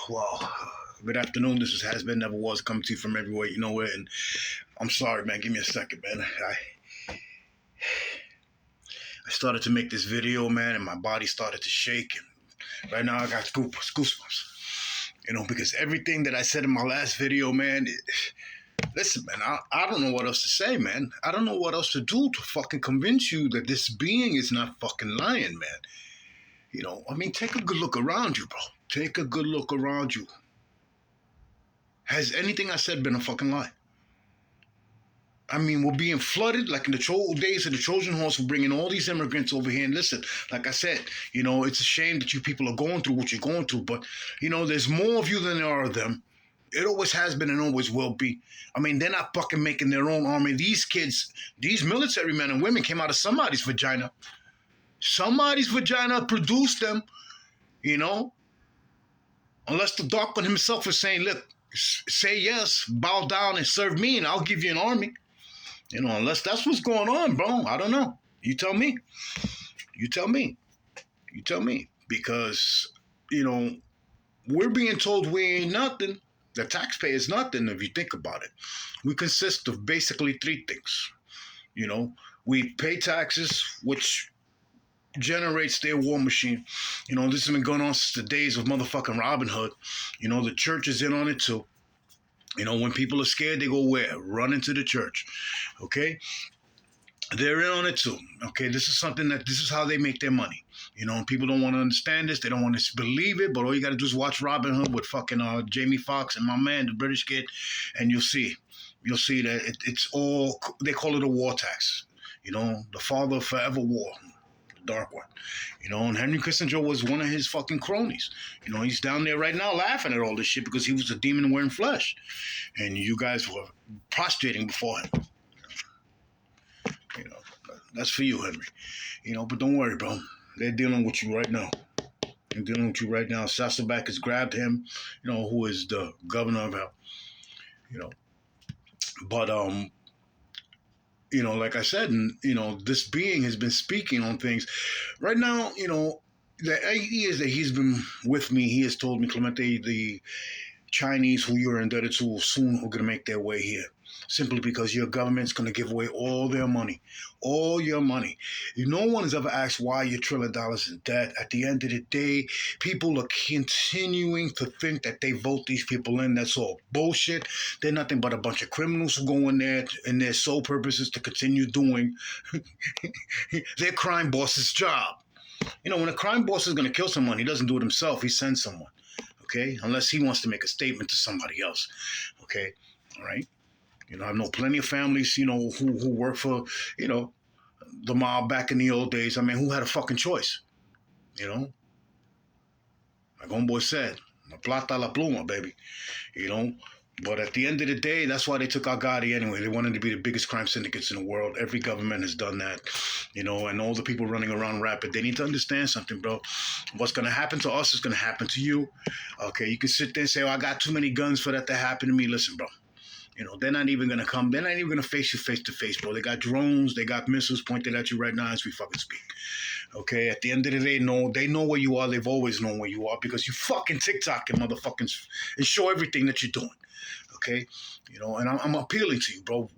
Well, good afternoon. This is Has Been Never Was coming to you from everywhere you know it. And I'm sorry, man. Give me a second, man. I started to make this video, man, and my body started to shake. And right now, I got goosebumps. Because everything that I said in my last video, man. Listen, man. I don't know what else to say, man. I don't know what else to do to fucking convince you that this being is not fucking lying, man. Take a good look around you, bro. Take a good look around you. Has anything I said been a fucking lie? We're being flooded like in the days of the Trojan horse. We're bringing all these immigrants over here. And listen, like I said, it's a shame that you people are going through what you're going through. But, there's more of you than there are of them. It always has been and always will be. They're not fucking making their own army. These kids, these military men and women came out of somebody's vagina. Somebody's vagina produced them, Unless the dark one himself is saying, look, say yes, bow down and serve me and I'll give you an army. Unless that's what's going on, bro. I don't know. You tell me. You tell me. You tell me. Because, we're being told we ain't nothing. The taxpayer is nothing if you think about it. We consist of basically three things. We pay taxes, which generates their war machine. This has been going on since the days of motherfucking Robin Hood. The church is in on it too. When people are scared, they go where? Run into the church. Okay? They're in on it too. Okay? This is how they make their money. People don't want to understand this. They don't want to believe it, but all you got to do is watch Robin Hood with fucking Jamie Foxx and my man, the British kid, and you'll see. You'll see that it's all, they call it a war tax. The father of forever war. Dark one, and Henry Kissinger was one of his fucking cronies. He's down there right now laughing at all this shit because he was a demon wearing flesh, and you guys were prostrating before him. That's for you, Henry. But don't worry, bro. They're dealing with you right now. They're dealing with you right now. Sasselback has grabbed him, who is the governor of hell. But like I said, and, this being has been speaking on things. Right now, the idea is that he's been with me. He has told me, Clemente, the Chinese who you're indebted to will soon are going to make their way here. Simply because your government's going to give away all their money. All your money. No one has ever asked why you're $1 trillion in debt. At the end of the day, people are continuing to think that they vote these people in. That's all bullshit. They're nothing but a bunch of criminals who go in there and their sole purpose is to continue doing their crime boss's job. When a crime boss is going to kill someone, he doesn't do it himself. He sends someone. Okay? Unless he wants to make a statement to somebody else. Okay? All right? I know plenty of families, who work for, the mob back in the old days. Who had a fucking choice? Like homeboy said, la plata la pluma, baby. But at the end of the day, that's why they took out Gotti anyway. They wanted to be the biggest crime syndicates in the world. Every government has done that, and all the people running around rapid. They need to understand something, bro. What's going to happen to us is going to happen to you. Okay, you can sit there and say, I got too many guns for that to happen to me. Listen, bro. They're not even going to come. They're not even going to face you face to face, bro. They got drones. They got missiles pointed at you right now as we fucking speak. Okay? At the end of the day, they know where you are. They've always known where you are because you fucking TikTok and motherfucking and show everything that you're doing. Okay? And I'm appealing to you, bro.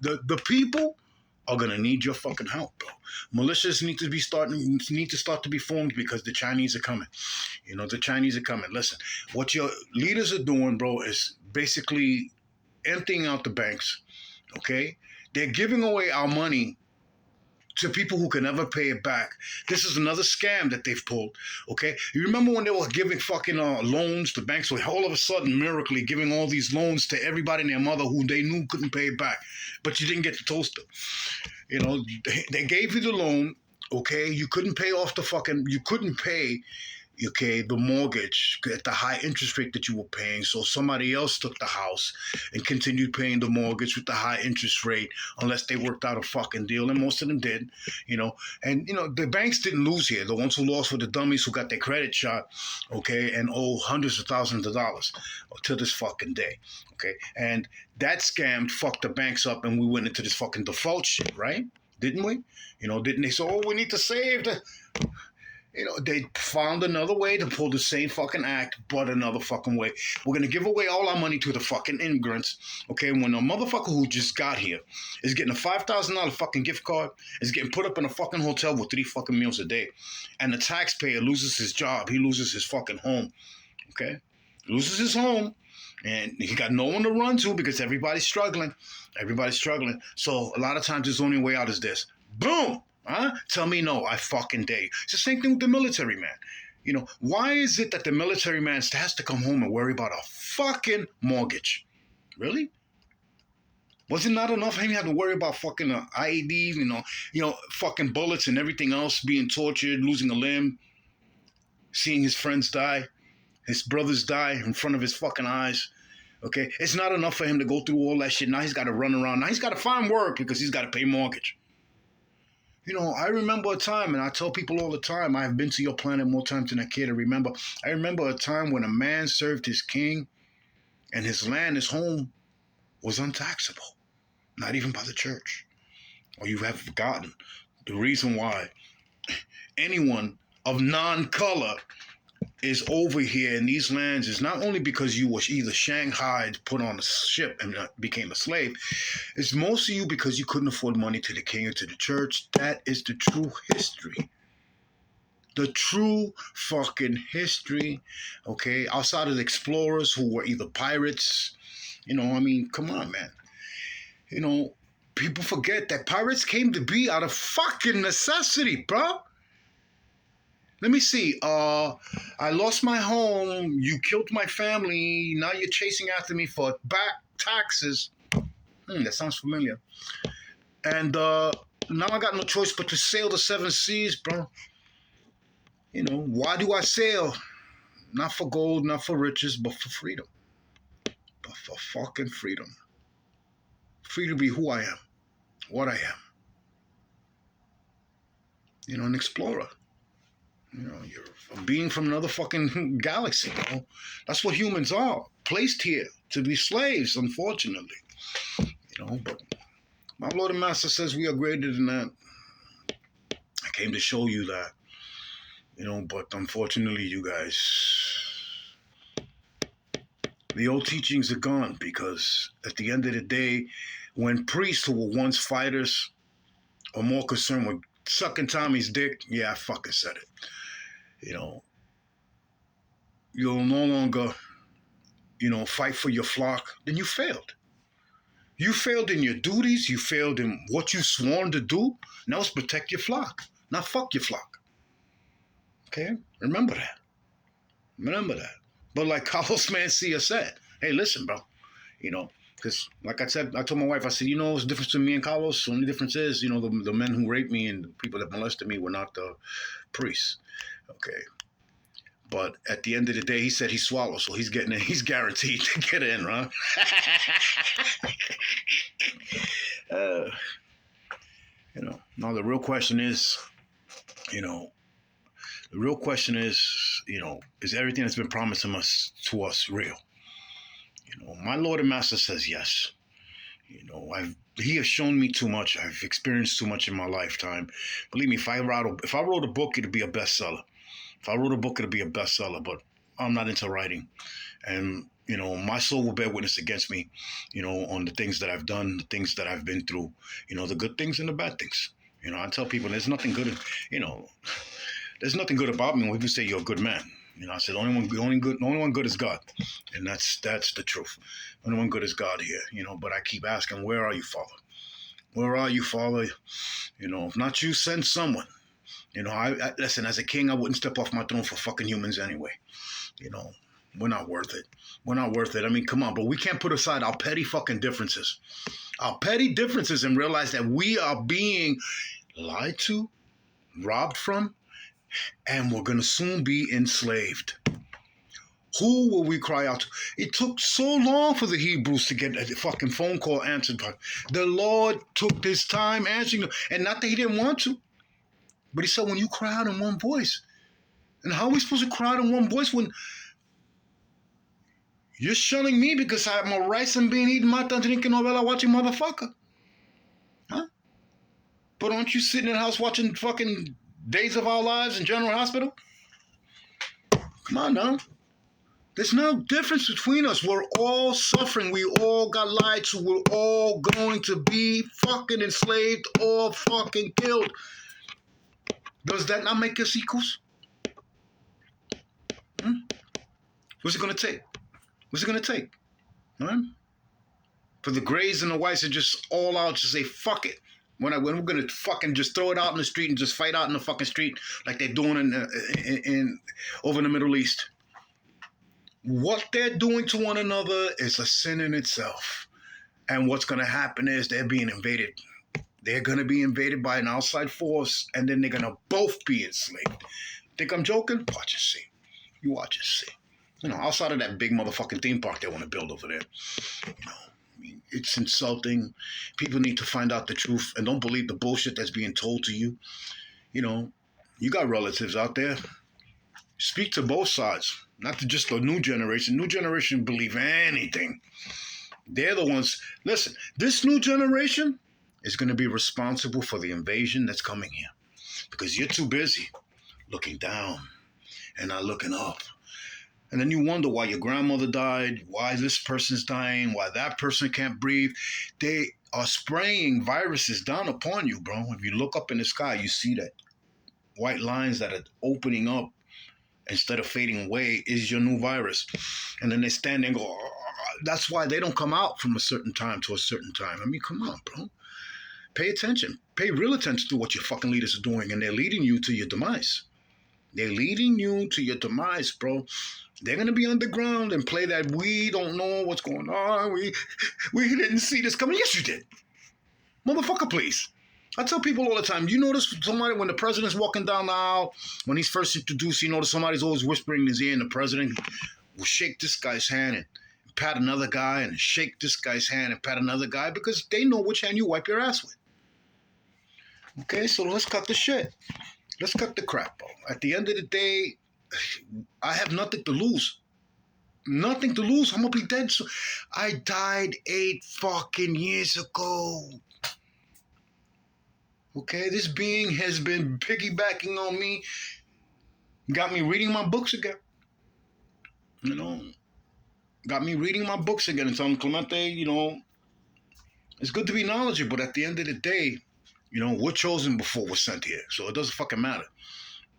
The people are going to need your fucking help, bro. Militias need to start to be formed because the Chinese are coming. The Chinese are coming. Listen, what your leaders are doing, bro, is basically emptying out the banks, okay? They're giving away our money to people who can never pay it back. This is another scam that they've pulled, okay? You remember when they were giving fucking loans to banks? So all of a sudden, miraculously, giving all these loans to everybody and their mother who they knew couldn't pay it back. But you didn't get the toaster. They gave you the loan, okay? You couldn't pay the mortgage at the high interest rate that you were paying. So somebody else took the house and continued paying the mortgage with the high interest rate unless they worked out a fucking deal. And most of them did, And, the banks didn't lose here. The ones who lost were the dummies who got their credit shot, okay, and owe hundreds of thousands of dollars to this fucking day, okay? And that scam fucked the banks up and we went into this fucking default shit, right? Didn't we? Didn't they say, we need to save the... They found another way to pull the same fucking act, but another fucking way. We're gonna give away all our money to the fucking immigrants, okay? When a motherfucker who just got here is getting a $5,000 fucking gift card, is getting put up in a fucking hotel with 3 fucking meals a day, and the taxpayer loses his job, he loses his fucking home, okay? Loses his home, and he got no one to run to because everybody's struggling. Everybody's struggling. So a lot of times, his only way out is this: boom. Huh? Tell me no, I fucking dare you. It's the same thing with the military man. Why is it that the military man has to come home and worry about a fucking mortgage? Really? Was it not enough for him to worry about fucking IEDs, fucking bullets and everything else, being tortured, losing a limb, seeing his friends die, his brothers die in front of his fucking eyes? Okay? It's not enough for him to go through all that shit. Now he's got to run around. Now he's got to find work because he's got to pay mortgage. I remember a time, and I tell people all the time, I have been to your planet more times than I care to remember. I remember a time when a man served his king, and his land, his home, was untaxable. Not even by the church. Or you have forgotten the reason why anyone of non-color is over here in these lands is not only because you were either shanghaied, put on a ship, and became a slave. It's mostly you because you couldn't afford money to the king or to the church. That is the true history. The true fucking history, okay? Outside of the explorers who were either pirates, come on, man. People forget that pirates came to be out of fucking necessity, bro. Let me see. I lost my home. You killed my family. Now you're chasing after me for back taxes. That sounds familiar. And now I got no choice but to sail the 7 seas, bro. Why do I sail? Not for gold, not for riches, but for freedom. But for fucking freedom. Free to be who I am, what I am. An explorer. You're a being from another fucking galaxy, bro. That's what humans are. Placed here to be slaves, unfortunately. But my Lord and Master says we are greater than that. I came to show you that. But unfortunately, you guys, the old teachings are gone because at the end of the day, when priests who were once fighters are more concerned with sucking Tommy's dick, yeah, I fucking said it. You'll no longer, fight for your flock, then you failed. You failed in your duties. You failed in what you sworn to do. Now it's protect your flock, not fuck your flock. Okay? Remember that. But like Carlos Mencia said, hey, listen, bro, because like I said, I told my wife, I said, what's the difference between me and Carlos? The only difference is, the men who raped me and the people that molested me were not the priests. Okay. But at the end of the day, he said he swallowed, so he's guaranteed to get in, right? Now the real question is, is everything that's been promised to us real? My Lord and Master says yes. He has shown me too much. I've experienced too much in my lifetime. Believe me, if I wrote a book, it'd be a bestseller. If I wrote a book, it'd be a bestseller, but I'm not into writing. And, my soul will bear witness against me, on the things that I've done, the things that I've been through, the good things and the bad things. I tell people there's nothing good, there's nothing good about me when people say you're a good man. I said, the only one good is God. And that's the truth. The only one good is God here, but I keep asking, where are you, Father? Where are you, Father? If not you, send someone. I listen, as a king, I wouldn't step off my throne for fucking humans anyway. We're not worth it. We're not worth it. I mean, come on, but we can't put aside our petty fucking differences. Our petty differences and realize that we are being lied to, robbed from, and we're going to soon be enslaved. Who will we cry out to? It took so long for the Hebrews to get a fucking phone call answered. The Lord took this time answering them, and not that he didn't want to. But he said, when you cry out in one voice. And how are we supposed to cry out in one voice when you're shunning me because I'm a rice and bean eating mata drinking novela watching motherfucker? Huh? But aren't you sitting in the house watching fucking days of our lives in General Hospital? Come on now. There's no difference between us. We're all suffering. We all got lied to. We're all going to be fucking enslaved or fucking killed. Does that not make us equals? Hmm? What's it going to take? What's it going to take? Right? For the grays and the whites to just all out to say, fuck it. When we're going to fucking just throw it out in the street and just fight out in the fucking street like they're doing in over in the Middle East. What they're doing to one another is a sin in itself. And what's going to happen is they're being invaded. They're going to be invaded by an outside force, and then they're going to both be enslaved. Think I'm joking? Watch and see. You watch and see. You know, outside of that big motherfucking theme park they want to build over there. You know, I mean, it's insulting. People need to find out the truth and don't believe the bullshit that's being told to you. You know, you got relatives out there. Speak to both sides, not to just the new generation. New generation believe anything. They're the ones. Listen, this new generation is going to be responsible for the invasion that's coming here because you're too busy looking down and not looking up. And then you wonder why your grandmother died, why this person's dying, why that person can't breathe. They are spraying viruses down upon you, bro. If you look up in the sky, you see that white lines that are opening up instead of fading away is your new virus. And then they stand there and go, oh. That's why they don't come out from a certain time to a certain time. I mean, come on, bro. Pay attention. Pay real attention to what your fucking leaders are doing, and they're leading you to your demise. They're leading you to your demise, bro. They're going to be underground and play that we don't know what's going on. We didn't see this coming. Yes, you did. Motherfucker, please. I tell people all the time, you notice somebody, when the president's walking down the aisle, when he's first introduced, you notice somebody's always whispering in his ear, and the president will shake this guy's hand and pat another guy and shake this guy's hand and pat another guy because they know which hand you wipe your ass with. Okay, so let's cut the shit. Let's cut the crap, bro. At the end of the day, I have nothing to lose. Nothing to lose. I'm going to be dead soon. I died 8 fucking years ago. Okay, this being has been piggybacking on me. Got me reading my books again. You know, got me reading my books again and telling Clemente, you know, it's good to be knowledgeable, but at the end of the day, you know, we're chosen before we're sent here. So it doesn't fucking matter.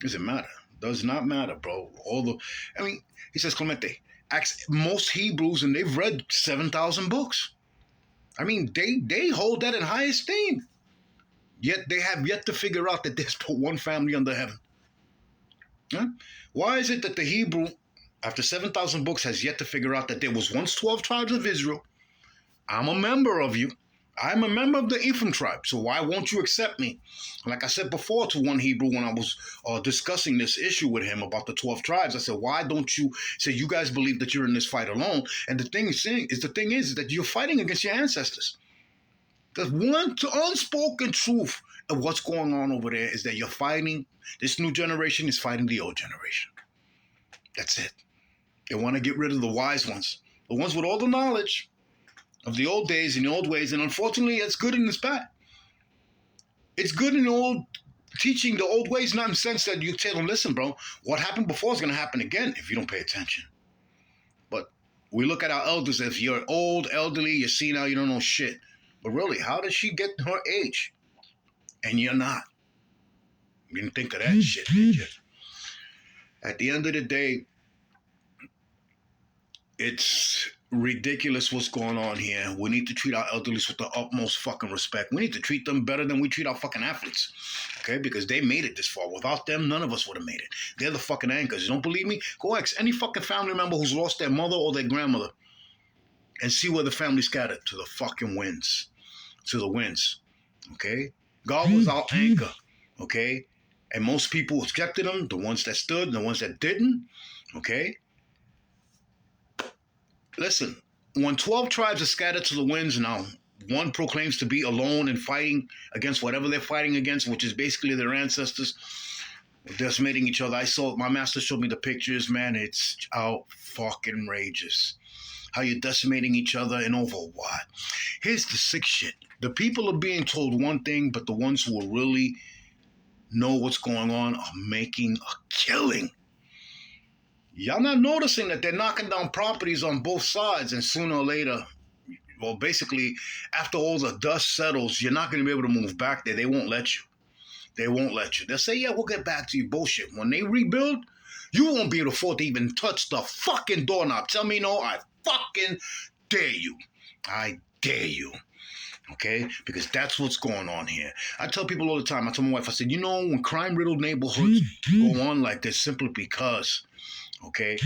Doesn't matter. Does not matter, bro. He says, Clemente, ask most Hebrews and they've read 7,000 books. I mean, they hold that in high esteem. Yet they have yet to figure out that there's but one family under heaven. Huh? Why is it that the Hebrew, after 7,000 books, has yet to figure out that there was once 12 tribes of Israel? I'm a member of you. I'm a member of the Ephraim tribe, so why won't you accept me? Like I said before to one Hebrew when I was discussing this issue with him about the 12 tribes, I said, why don't you say you guys believe that you're in this fight alone? And the thing is that you're fighting against your ancestors. The one unspoken truth of what's going on over there is that you're fighting, this new generation is fighting the old generation. That's it. They want to get rid of the wise ones, the ones with all the knowledge of the old days and the old ways. And unfortunately, it's good and it's bad. It's good in the old teaching the old ways, not in the sense that you tell them, listen, bro, what happened before is going to happen again if you don't pay attention. But we look at our elders as you're old, elderly, you're senile, you don't know shit. But really, how did she get her age? And you're not. You didn't think of that shit, did you? At the end of the day, it's ridiculous what's going on here. We need to treat our elderly with the utmost fucking respect. We need to treat them better than we treat our fucking athletes. Okay? Because they made it this far. Without them, none of us would have made it. They're the fucking anchors. You don't believe me? Go ask any fucking family member who's lost their mother or their grandmother and see where the family scattered to the fucking winds. To the winds. Okay? God was our anchor. Okay? And most people accepted him, the ones that stood and the ones that didn't. Okay? Listen, when 12 tribes are scattered to the winds now, one proclaims to be alone and fighting against whatever they're fighting against, which is basically their ancestors, decimating each other. My master showed me the pictures, man. It's out fucking rageous. How you're decimating each other and over what? Here's the sick shit. The people are being told one thing, but the ones who are really know what's going on are making a killing. Y'all not noticing that they're knocking down properties on both sides, and sooner or later, well, basically, after all the dust settles, you're not going to be able to move back there. They won't let you. They won't let you. They'll say, yeah, we'll get back to you. Bullshit. When they rebuild, you won't be able to afford to even touch the fucking doorknob. Tell me no, I fucking dare you. I dare you. Okay? Because that's what's going on here. I tell people all the time, I tell my wife, I said, you know, when crime-riddled neighborhoods go on like this, simply because, okay,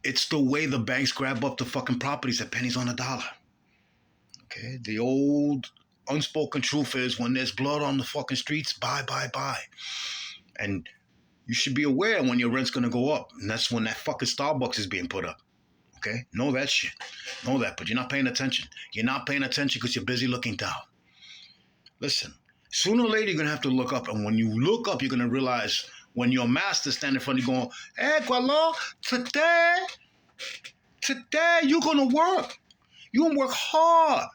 it's the way the banks grab up the fucking properties at pennies on a dollar. Okay? The old unspoken truth is when there's blood on the fucking streets, buy. And you should be aware when your rent's gonna go up. And that's when that fucking Starbucks is being put up. Okay? Know that shit. Know that, but you're not paying attention. You're not paying attention because you're busy looking down. Listen, sooner or later you're gonna have to look up, and when you look up, you're gonna realize when your master's standing in front of you going, hey, Gualo, today you're gonna work. You're gonna work hard.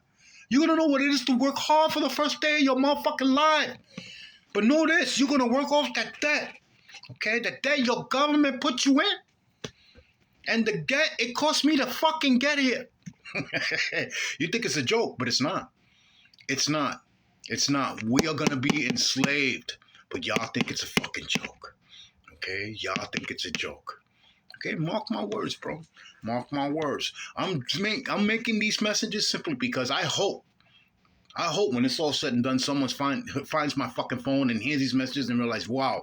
You're gonna know what it is to work hard for the first day of your motherfucking life. But know this, you're gonna work off that debt. Okay? The debt your government put you in. And the debt, it cost me to fucking get here. You think it's a joke, but it's not. It's not. It's not. We are gonna be enslaved. But y'all think it's a fucking joke. Okay? Y'all think it's a joke. Okay? Mark my words, bro. Mark my words. I'm making these messages simply because I hope when it's all said and done, someone finds my fucking phone and hears these messages and realize, wow,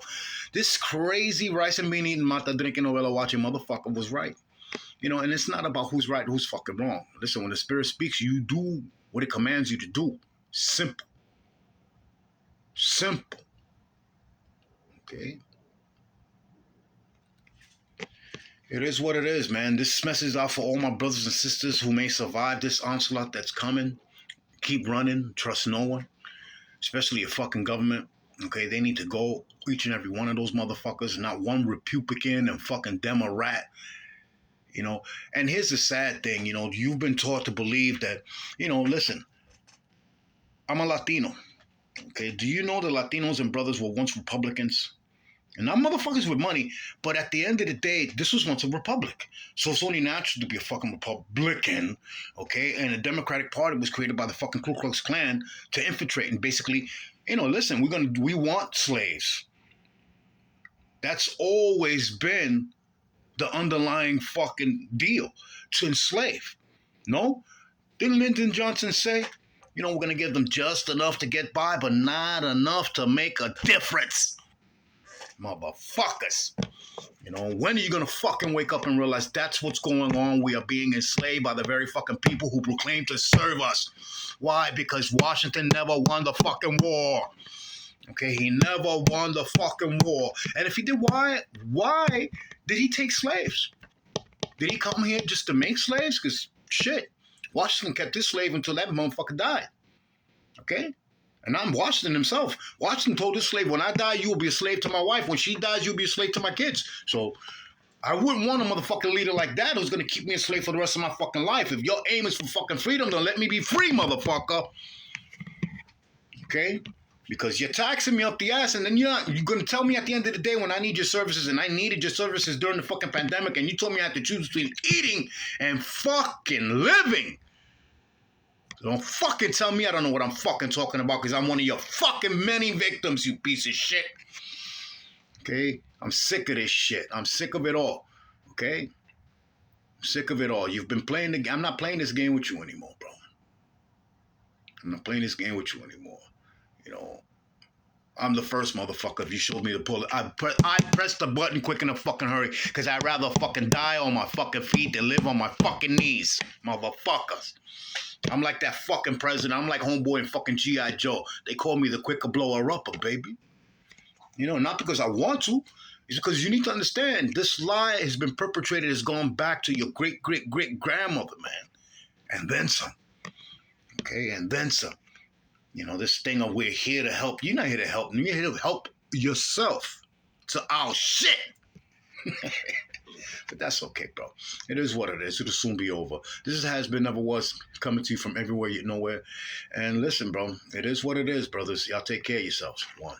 this crazy rice and bean eating, mata drinking, novela watching motherfucker was right. You know, and it's not about who's right, who's fucking wrong. Listen, when the Spirit speaks, you do what it commands you to do. Simple. Simple. Okay? It is what it is, man. This message is out for all my brothers and sisters who may survive this onslaught that's coming. Keep running. Trust no one. Especially your fucking government. Okay? They need to go, each and every one of those motherfuckers. Not one Republican and fucking Democrat. You know? And here's the sad thing. You know, you've been taught to believe that, you know, listen, I'm a Latino. Okay? Do you know that Latinos and brothers were once Republicans? And not motherfuckers with money, but at the end of the day, this was once a republic. So it's only natural to be a fucking Republican, okay? And the Democratic Party was created by the fucking Ku Klux Klan to infiltrate and basically, you know, listen, we want slaves. That's always been the underlying fucking deal, to enslave. No? Didn't Lyndon Johnson say, you know, we're going to give them just enough to get by, but not enough to make a difference? Motherfuckers. You know, when are you gonna fucking wake up and realize that's what's going on? We are being enslaved by the very fucking people who proclaim to serve us. Why? Because Washington never won the fucking war. Okay, he never won the fucking war. And if he did, why did he take slaves? Did he come here just to make slaves? Because shit, Washington kept his slave until that motherfucker died. Okay? And I'm Washington himself. Washington told his slave, when I die, you will be a slave to my wife. When she dies, you'll be a slave to my kids. So I wouldn't want a motherfucking leader like that who's going to keep me a slave for the rest of my fucking life. If your aim is for fucking freedom, then let me be free, motherfucker. Okay? Because you're taxing me up the ass, and then you're going to tell me at the end of the day when I need your services, and I needed your services during the fucking pandemic, and you told me I had to choose between eating and fucking living. Don't fucking tell me I don't know what I'm fucking talking about because I'm one of your fucking many victims, you piece of shit. Okay? I'm sick of this shit. I'm sick of it all. Okay? I'm sick of it all. You've been playing the game. I'm not playing this game with you anymore, bro. I'm not playing this game with you anymore. You know, I'm the first motherfucker if you showed me the bullet. I pressed the button quick in a fucking hurry because I'd rather fucking die on my fucking feet than live on my fucking knees, motherfuckers. I'm like that fucking president. I'm like homeboy and fucking G.I. Joe. They call me the quicker blower upper, baby. You know, not because I want to. It's because you need to understand this lie has been perpetrated, has gone back to your great-great-great-grandmother, man. And then some. Okay, and then some. You know, this thing of we're here to help. You're not here to help. You're here to help yourself to our shit. But that's okay, bro. It is what it is. It'll soon be over. This has been, never was, coming to you from everywhere, yet nowhere. And listen, bro, it is what it is, brothers. Y'all take care of yourselves. One.